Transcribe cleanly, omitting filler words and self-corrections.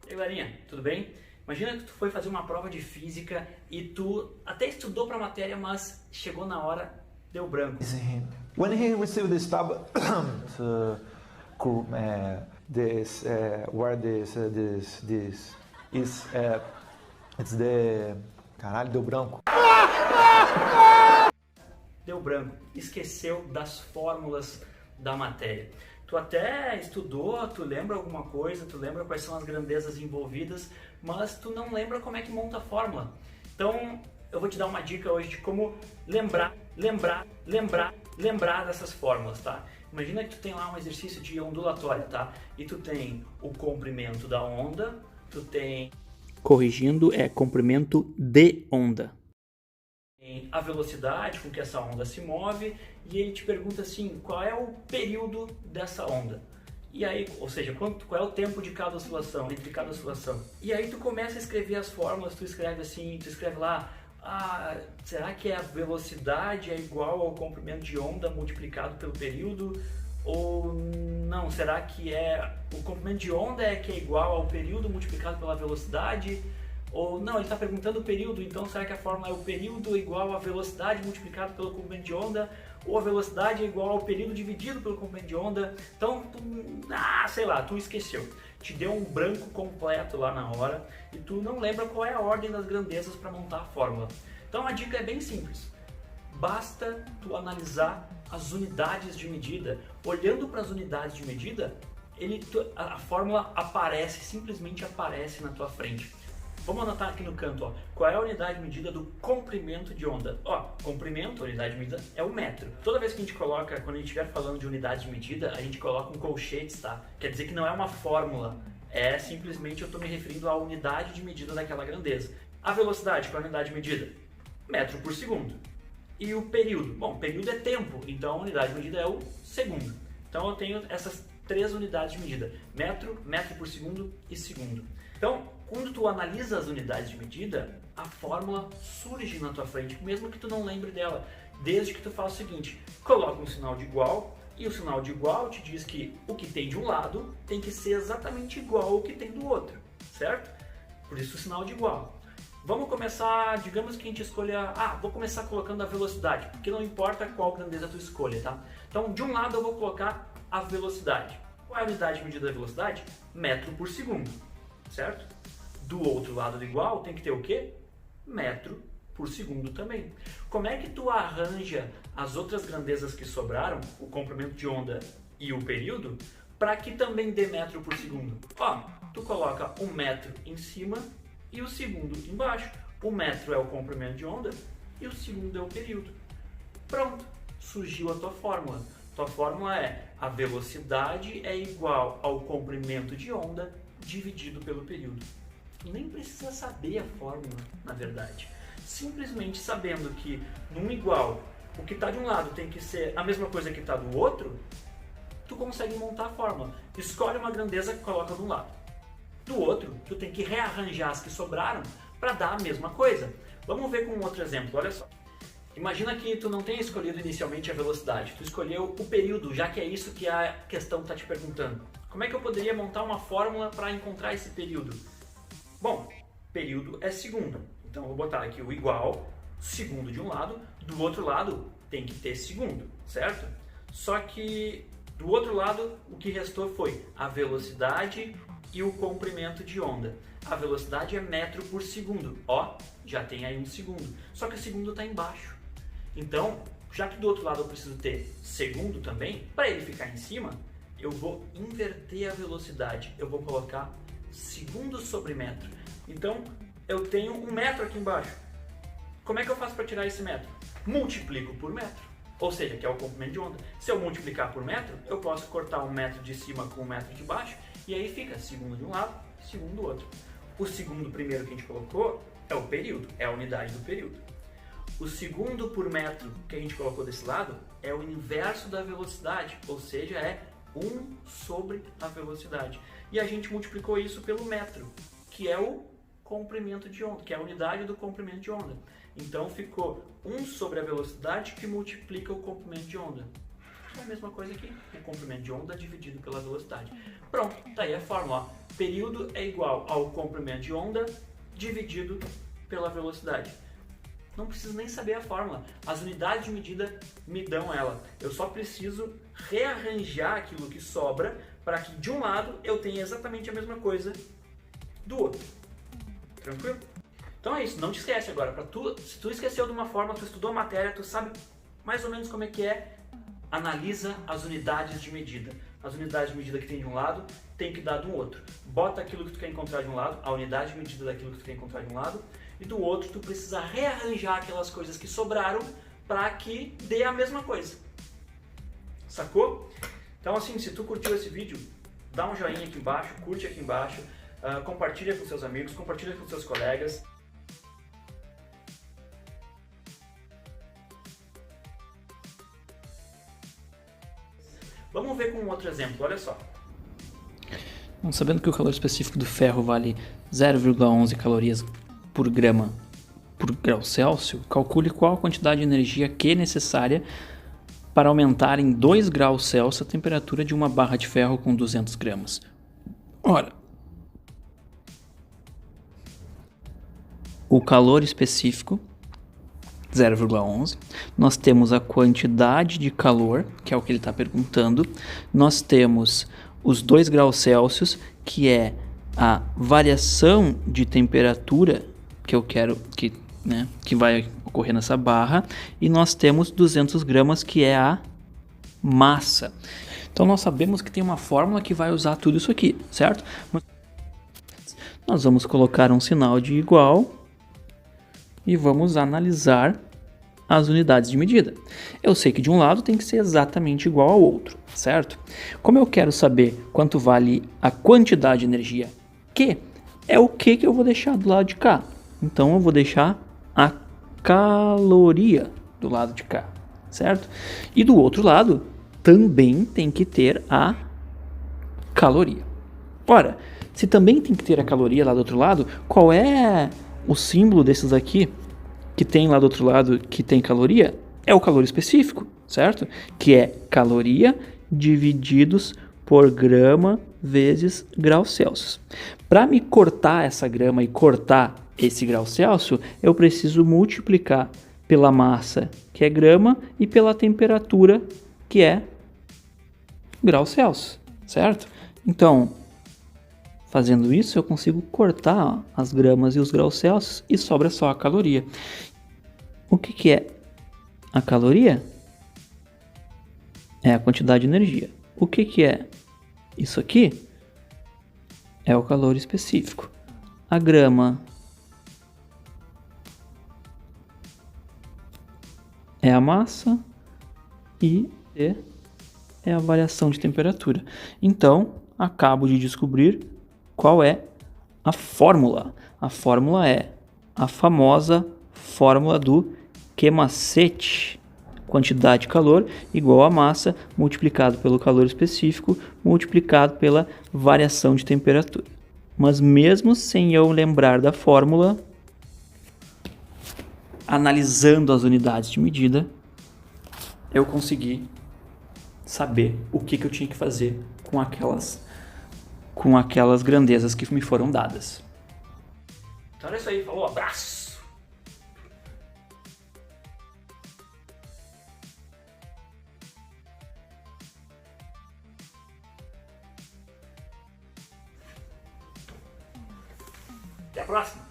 E aí, galerinha, tudo bem? Imagina que tu foi fazer uma prova de física e tu até estudou para a matéria, mas chegou na hora, deu branco. When he received this tablet, where this is, it's the... Caralho, deu branco. Deu branco, esqueceu das fórmulas da matéria. Tu até estudou, tu lembra alguma coisa, tu lembra quais são as grandezas envolvidas, mas tu não lembra como é que monta a fórmula. Então, eu vou te dar uma dica hoje de como lembrar dessas fórmulas, tá? Imagina que tu tem lá um exercício de ondulatória, tá? E tu tem o comprimento da onda, tu tem... Corrigindo, é comprimento de onda. A velocidade com que essa onda se move, e ele te pergunta assim, qual é o período dessa onda? E aí, ou seja, qual é o tempo de cada oscilação, entre cada oscilação? E aí tu começa a escrever as fórmulas, tu escreve assim, tu escreve lá, será que a velocidade é igual ao comprimento de onda multiplicado pelo período? Ou não, será que o comprimento de onda que é igual ao período multiplicado pela velocidade? Ou não, ele está perguntando o período, então será que a fórmula é o período igual à velocidade multiplicado pelo comprimento de onda? Ou a velocidade é igual ao período dividido pelo comprimento de onda? Então, sei lá, tu esqueceu. Te deu um branco completo lá na hora e tu não lembra qual é a ordem das grandezas para montar a fórmula. Então a dica é bem simples. Basta tu analisar as unidades de medida. Olhando para as unidades de medida, a fórmula simplesmente aparece na tua frente. Vamos anotar aqui no canto, ó, qual é a unidade de medida do comprimento de onda. Ó, comprimento, a unidade de medida, é o metro. Toda vez que a gente coloca, quando a gente estiver falando de unidade de medida, a gente coloca um colchetes, tá? Quer dizer que não é uma fórmula, é simplesmente eu estou me referindo à unidade de medida daquela grandeza. A velocidade, qual é a unidade de medida? Metro por segundo. E o período? Bom, período é tempo, então a unidade de medida é o segundo. Então eu tenho essas três unidades de medida, metro, metro por segundo e segundo. Então, quando tu analisa as unidades de medida, a fórmula surge na tua frente, mesmo que tu não lembre dela, desde que tu faça o seguinte, coloca um sinal de igual, e o sinal de igual te diz que o que tem de um lado tem que ser exatamente igual ao que tem do outro, certo? Por isso o sinal de igual. Vamos começar, digamos que a gente escolha, vou começar colocando a velocidade, porque não importa qual grandeza tu escolha, tá? Então, de um lado eu vou colocar a velocidade. Qual é a unidade de medida da velocidade? Metro por segundo, certo? Do outro lado do igual tem que ter o quê? Metro por segundo também. Como é que tu arranja as outras grandezas que sobraram, o comprimento de onda e o período, para que também dê metro por segundo? Ó, tu coloca um metro em cima e o segundo embaixo. O metro é o comprimento de onda e o segundo é o período. Pronto, surgiu a tua fórmula. Tua fórmula é a velocidade é igual ao comprimento de onda dividido pelo período. Nem precisa saber a fórmula, na verdade. Simplesmente sabendo que num igual, o que está de um lado tem que ser a mesma coisa que está do outro, tu consegue montar a fórmula. Escolhe uma grandeza e coloca de um lado. Do outro, tu tem que rearranjar as que sobraram para dar a mesma coisa. Vamos ver com um outro exemplo, olha só. Imagina que tu não tenha escolhido inicialmente a velocidade, tu escolheu o período, já que é isso que a questão está te perguntando. Como é que eu poderia montar uma fórmula para encontrar esse período? Bom, período é segundo, então eu vou botar aqui o igual, segundo de um lado, do outro lado tem que ter segundo, certo? Só que do outro lado o que restou foi a velocidade e o comprimento de onda. A velocidade é metro por segundo, ó, já tem aí um segundo, só que o segundo está embaixo. Então, já que do outro lado eu preciso ter segundo também, para ele ficar em cima, eu vou inverter a velocidade, eu vou colocar segundo sobre metro. Então, eu tenho um metro aqui embaixo. Como é que eu faço para tirar esse metro? Multiplico por metro, ou seja, que é o comprimento de onda. Se eu multiplicar por metro, eu posso cortar um metro de cima com um metro de baixo, e aí fica segundo de um lado, segundo do outro. O segundo primeiro que a gente colocou é o período, é a unidade do período. O segundo por metro que a gente colocou desse lado é o inverso da velocidade, ou seja, é 1 sobre a velocidade. E a gente multiplicou isso pelo metro, que é o comprimento de onda, que é a unidade do comprimento de onda. Então ficou 1 sobre a velocidade que multiplica o comprimento de onda. É a mesma coisa aqui, o comprimento de onda dividido pela velocidade. Pronto, tá aí a fórmula, ó. Período é igual ao comprimento de onda dividido pela velocidade. Não preciso nem saber a fórmula. As unidades de medida me dão ela. Eu só preciso rearranjar aquilo que sobra para que de um lado eu tenha exatamente a mesma coisa do outro. Tranquilo? Então é isso. Não te esquece agora. Se tu esqueceu de uma fórmula, tu estudou a matéria, tu sabe mais ou menos como é que é. Analisa as unidades de medida. As unidades de medida que tem de um lado, tem que dar do outro. Bota aquilo que tu quer encontrar de um lado, a unidade de medida daquilo que tu quer encontrar de um lado, e do outro tu precisa rearranjar aquelas coisas que sobraram para que dê a mesma coisa. Sacou? Então assim, se tu curtiu esse vídeo, dá um joinha aqui embaixo, curte aqui embaixo, compartilha com seus amigos, compartilha com seus colegas. Vamos ver com um outro exemplo, olha só. Sabendo que o calor específico do ferro vale 0,11 calorias por grama por grau Celsius, calcule qual a quantidade de energia que é necessária para aumentar em 2 graus Celsius a temperatura de uma barra de ferro com 200 gramas. Ora, o calor específico 0,11, nós temos a quantidade de calor, que é o que ele está perguntando, nós temos os 2 graus Celsius, que é a variação de temperatura que eu quero que vai ocorrer nessa barra, e nós temos 200 gramas, que é a massa. Então nós sabemos que tem uma fórmula que vai usar tudo isso aqui, certo? Nós vamos colocar um sinal de igual e vamos analisar as unidades de medida. Eu sei que de um lado tem que ser exatamente igual ao outro, certo? Como eu quero saber quanto vale a quantidade de energia Q, é o que eu vou deixar do lado de cá. Então eu vou deixar a caloria do lado de cá, certo? E do outro lado também tem que ter a caloria. Ora, se também tem que ter a caloria lá do outro lado, qual é o símbolo desses aqui que tem lá do outro lado que tem caloria? É o calor específico, certo? Que é caloria divididos por grama vezes grau Celsius. Para me cortar essa grama e cortar esse grau Celsius, eu preciso multiplicar pela massa, que é grama, e pela temperatura, que é grau Celsius, certo? Então, fazendo isso, eu consigo cortar as gramas e os graus Celsius e sobra só a caloria. O que é a caloria? É a quantidade de energia. O que é isso aqui? É o calor específico. A grama é a massa e E é a variação de temperatura. Então, acabo de descobrir qual é a fórmula. A fórmula é a famosa fórmula do Q-macete. Quantidade de calor igual a massa multiplicado pelo calor específico multiplicado pela variação de temperatura. Mas mesmo sem eu lembrar da fórmula, analisando as unidades de medida, eu consegui saber o que eu tinha que fazer com aquelas grandezas que me foram dadas. Então é isso aí, falou, abraço! Até a próxima!